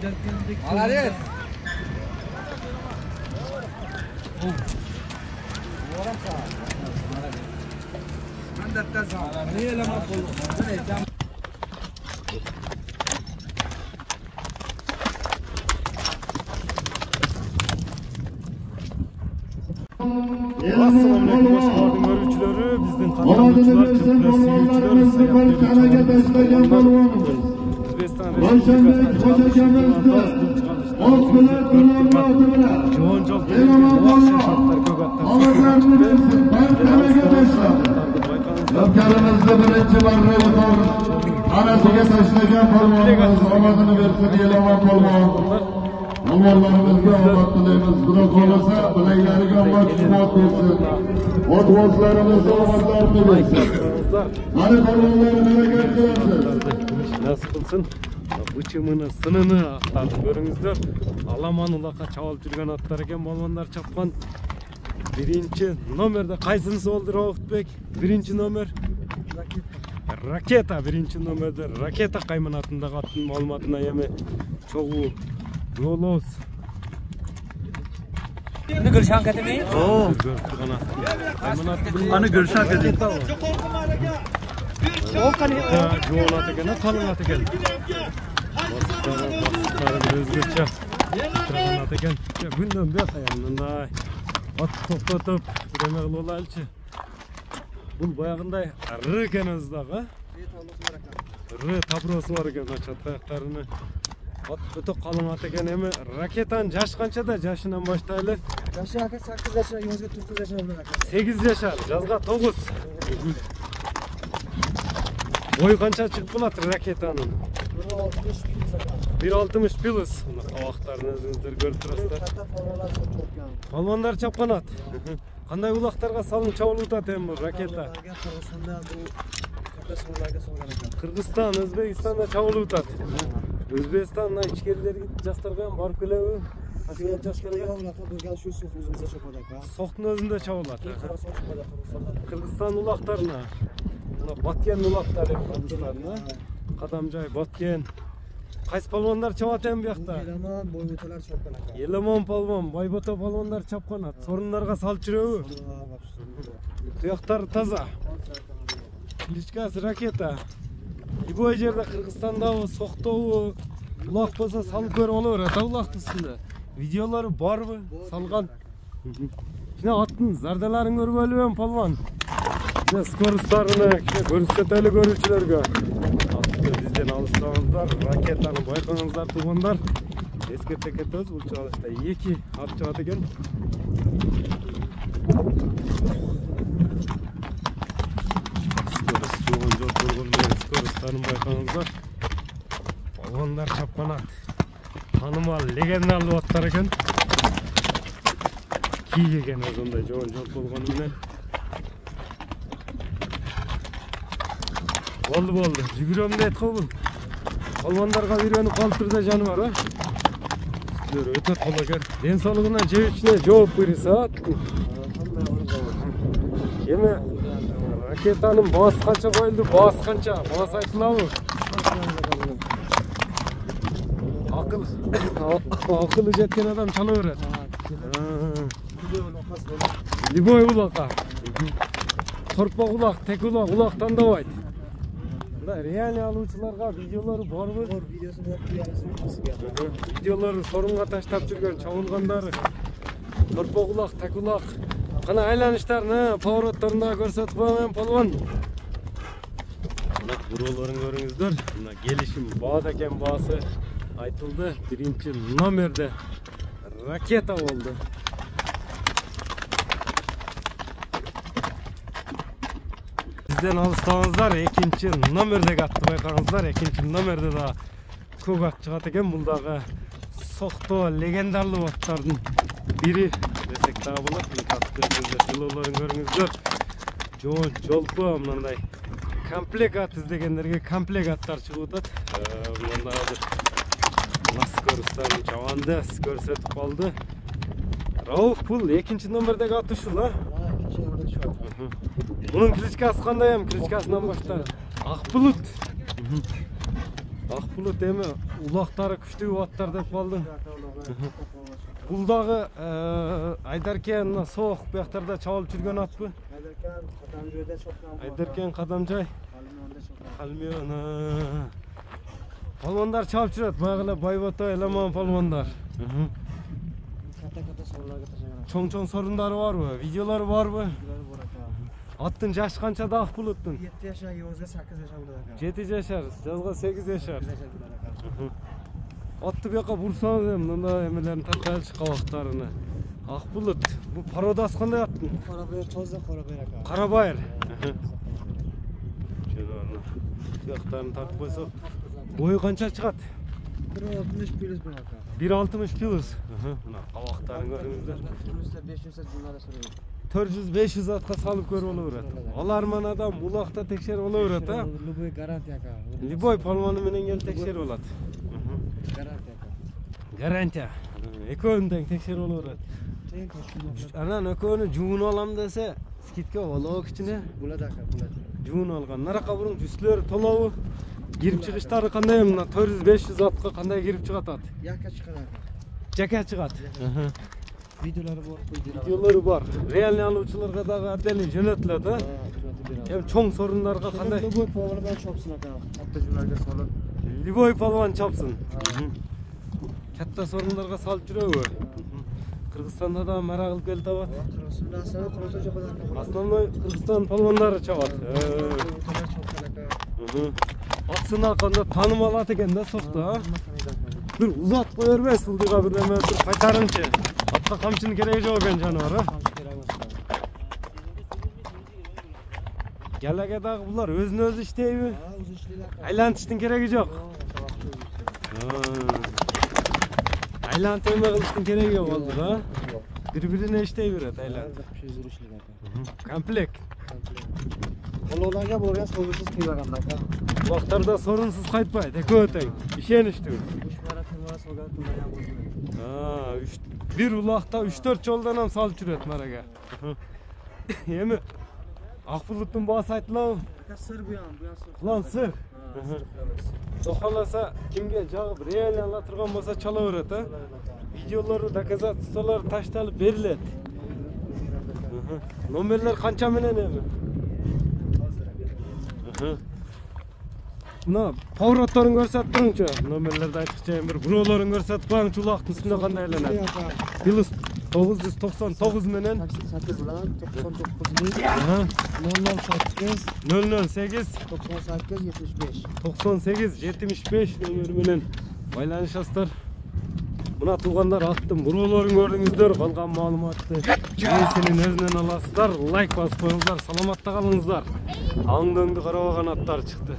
Молодец! Assalamu alaikum hoşgeldin görücüleri, bizden katılımcılar, Türkler seyirciler, Özbekistan Respublikası'ndan Joğun jol telegin şartlar kögatlar Hünkârımızda birinci barra yapıyoruz. Anasıya taşlayan polmonumuz, omadını versin yelaman polmonumuz. Umurlarımızda omat dileyimiz. Bırak olursa bileyleriga omat şumat versin. Otbozlarımızda omatlarını versin. Hani polmonları bereket versin. Nasıl kılsın? Bıçımını, sınını aktardı. Görüңüzдөр. Alaman ulaka çavalып жүрген аттар экен, балмандар чапкан. Birinci nomerde kaysınız oldu Raufbek? Birinci nomer Raketa. Birinci nomerde Raketa kaymanatında attın malumatına yeme çoğu yolos. Ne Gülşen Katemi? Oo. Hani Gülşen Katemi. O kanı. Yoğun atıken, kalın atıken. Basıkları özgürce. Tırgın atıken. Gündem bir ayağımdan at toplatıp bireme kılıp alçı. Бұл баяғындай ыры екен өздағы. Ыры табыросы бар екен чатаяқтарыны. Ат өте қалың ат екен. Эми Ракетаның жашы қаншада? Жашынан баштайлы. Жашы 8 жашына, yazga 9 yaşına bulur. 8 жашар, жазга 9. Boyu қанша çıkıp bulat Ракетаның? 1.60 плюс. Қабақтарын өзіңіздер көріп тұрасыздар. Балмандар чапқан ат. Қандай улақтарға салын чабылып атат эми бул Ракета? Кыргызстан, Өзбекстанда чабылып атат. Өзбекстан ичкерилерге жактарга ham барып келеби? Соқтун өзүндө чабылат. Кыргызстан улактарына. Баткен улактары Кыргызстанда. Кадамжай, Баткен. Qaysi palvonlar чабат эми биякта? Еламан, бойботалар чапкан ака. Еламан palvon, Байбото palvonlar чапкан ат. Сорундарга салып жүрөбү? Туяктары таза. Кличкасы Ракета. Любой жерде Кыргызстандабы, Соктобу, улак болсо салып көрүп ала берет улактын үстүндө. Видеолору барбы? Салган. Жана аттын зардаларын көрүп элем palvon. Жана скоросттарыны көрсөтөлү көрүүчүлөргө. Bizden alıştığınızlar, Raketa'nı baykanınızlar, tuğanlar. Eskerte ketiriz, bu çalışta 2 at çağıdı gel. Skorus'tanın baykanınızlar. Balvanlar çapkan at. Tanımal, legendarlı atlar eken. Ki eken azında joğun bolğanымен. Oldu. Жүгүрөм дейт го бул. Балмандарга үйрөнүп калыптыр да жаны бар, а? Силер өтө кологер. Ден соолугуна жебичине жооп берсе. Эми Ракетанын баасы канча коюлду? Баасы канча? Баасы айтылабы? Акылы жеткен адам чала берет. Любой улакка. Торпок улак, тек улак, улак тандабайт. Реалий алуучуларга видеолору барбы? Бар, видеосун көрүп Видеолору сорунга таштап жүргөн чабылгандары. Торпок улак, так улак. Кана айланыштарын, поворотторунда көрсөтүп коеюн palvon. Мына буроолорун көрүңүздөр. Мына келишим баада экен, баасы айтылды. Биринчи номерде Ракета болду. Bizden alıştığınızlar ikinci nomerde attı baykanızlar. İkinci nomerde da көк ат чыгат экен. Булдагы Сокто легендарlı аттардын бири десек дагы болот. Жылоолорун көрүңүздөр. Жоон жолпу мындай комплект ат издегендерге комплект аттар чыгып атат. Мындай бир Скорустан чабанды көрсөтүп калды. Рауф бул экинчи номердеги аты ушул, а? Bunun klичкасы кандай эми? Кличкасынан башта Ак Булут. Ак Булут эми Улактары күчтүү аттар деп калдым. Бул дагы Айдаркен сооқ бияктарда чабылып жүргөн атпы? Aydarkan Qadamjoyda chopgan. Айдаркен Кадамжай. Qalmonda chopgan. Palmiyon. Palvonlar чабып жүрөт, байгы эле Байбото, Эламан palvonдар. Katta so'rlarga tashlagan. Чоң-чоң сорундары барбы? Видеолары барбы? Ular bor aka. Аттын жашы канча да Акбулуттун? 7 yaşa, Yozga 8 yaşa bo'ladi aka. 7 жашар, жазга 8 жашар. 8 yaşa bo'ladi aka. Атты бияка бурсаңыз эми мындай эмелерин таркалыш кабактарыны. Акбулут, бу пародасы кандай аттын? Qorabayir, tozda qorabayir aka. Карабайыр. Тияктарын тартып койсок, бою канча чыгат? 1.60 plus bu aka. 1.60 плюс. Мына кабактарын көрүңүздөр. Plusda 500 bunlara so'raydi. 400-500 атка салып көрүп боло берет. Аларман адам улакта текшерип боло берет, а? Любой гарантия aka. Любой palvonu менен келип текшерип болот. Гарантия aka. Гарантия. Экөөнү тең текшерип боло берет. Teң ko'rishib Анан экөөнү жуун алам десе, скидка болобу кичине? bo'ladi aka, bo'ladi. Жуун алган. Наракка бурун жүзлөр толобу? Кирип чыгыштары кандай? Мына 400-500 атка кандай кирип чыгат ат? Yakka chiqadi aka. Жака чыгат. Videolari bor, Видеолору бар. Реальный алуучуларга дагы отдельный жөнөтүлөт, а? Эми чоң сорундарга кандай? Любой повардан chopsin aka. Katta jo'larga solib. Любой palvon чапсын. Катта сорундарга салып жүрөбү? Кыргызстанда да марак кылып келип табат. Qirg'izistonda asal qurulsa cho'qadan. Основной Кыргызстан palvonlары чабат. Атсын алканда таанымал ат экен да сокто, а? Бир узат кое бербес, ылдыйга бир неме туруп кайтарыңчы. Атка камчынын кереги жок экен жаныбар, а? Келеге дагы булар өзүнө өзү иштейби? O'zi ishlaydi aka. Айлантыштын кереги жок. Айлант эме кылыштын кереги жок болду да? Бири-бирине иштей берет айлант. ishlaydi aka. Комплект. Qo'lovlarga bo'lgan so'zsiz qiymagan aka. Убактарда сорунсуз кайтпайт, экөө тең. Ишеничтүү. Ushmara qilmasa olgan qilmagan bo'lmaydi. Бир улакта 3-4 жолдон ham салып жүрөт марага. Эми Акбулуттун баасы айтылабы? Aka sir bu ham sir. Улам сыр. Сохаласа кимге жагып реально ала турган болсо чала берет, а? Видеолору, доказательстволору ташталып берилет. Номерлер канча менен эми? Мына поворотторун көрсөтүп туруңчу. Номерлерди айтыкча эми бир бирөөлөрүн көрсөтүп коюңчу, улактын үстүндө кандай айланат? Плюс 999 менен 8 bilan 99 008 008 98 75. 98 75 номери менен байланышасыздар. Мына туугандар аттым буроолорун көрдүңүздөр, калган маалыматты эсинин өзүнөн аласыздар. Лайк басып коюңуздар, саламатта калыңыздар. Аңды карабаган аттар чыкты.